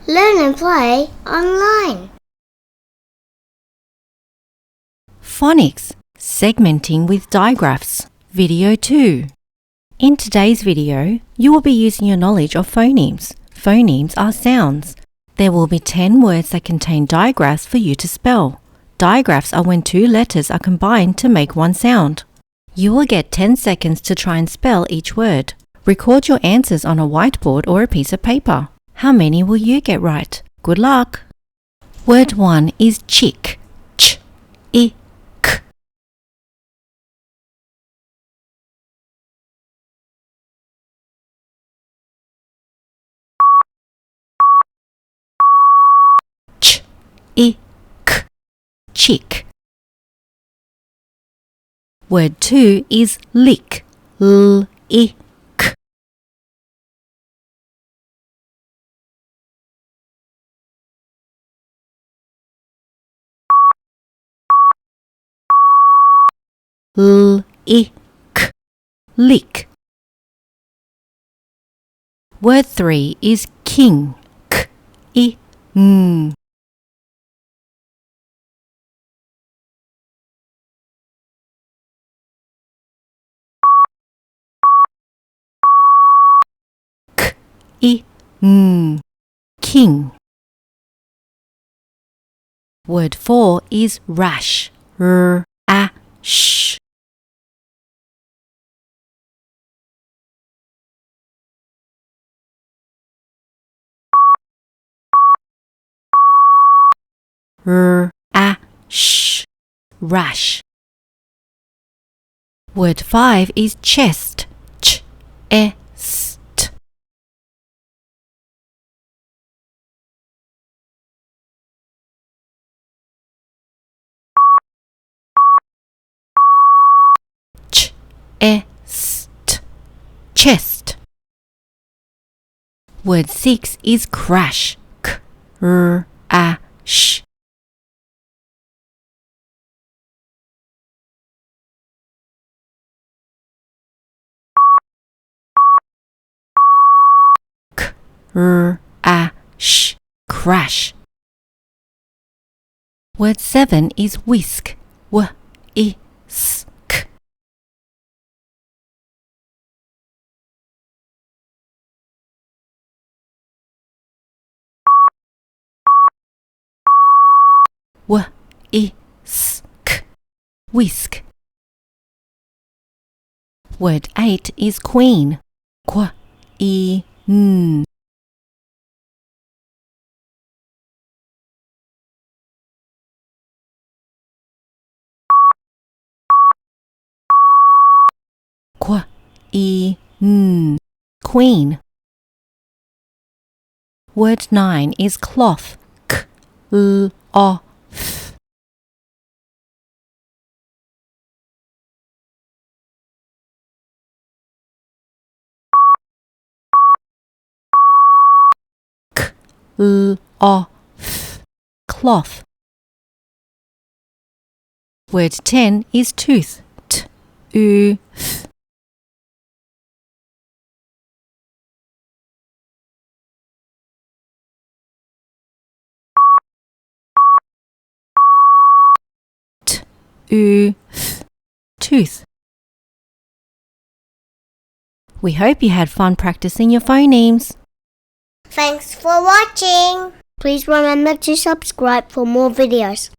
Learn and play online. Phonics, segmenting with digraphs, Video 2. In today's video, you will be using your knowledge of phonemes. Phonemes are sounds. There will be 10 words that contain digraphs for you to spell. Digraphs are when two letters are combined to make one sound. You will get 10 seconds to try and spell each word. Record your answers on a whiteboard or a piece of paper. How many will you get right? Good luck! Word 1 is chick. Ch, I, k. Ch, I, k. Chick. Word 2 is lick. L, I, k. L, I, k. Lick. Word 3 is king. K, I, ng. K, I, ng. King. Word 4 is rash. R, a, sh. R, a, sh. Rash. Word 5 is chest. Ch, e, st. Ch, e, st. Chest. Word 6 is crash. K, r, a, sh. K, r, a, sh. Crash. Word 7 is whisk. W, I, s, k. W, I, s, k. Whisk. Word 8 is queen. Qu, I, n. Qu, I, n. Queen. Word 9 is cloth. K, l, o, th. K, l, o, th. Cloth. Word 10 is tooth. T, u, th. T, u, th. Tooth. We hope you had fun practicing your phonemes. Thanks for watching. Please remember to subscribe for more videos.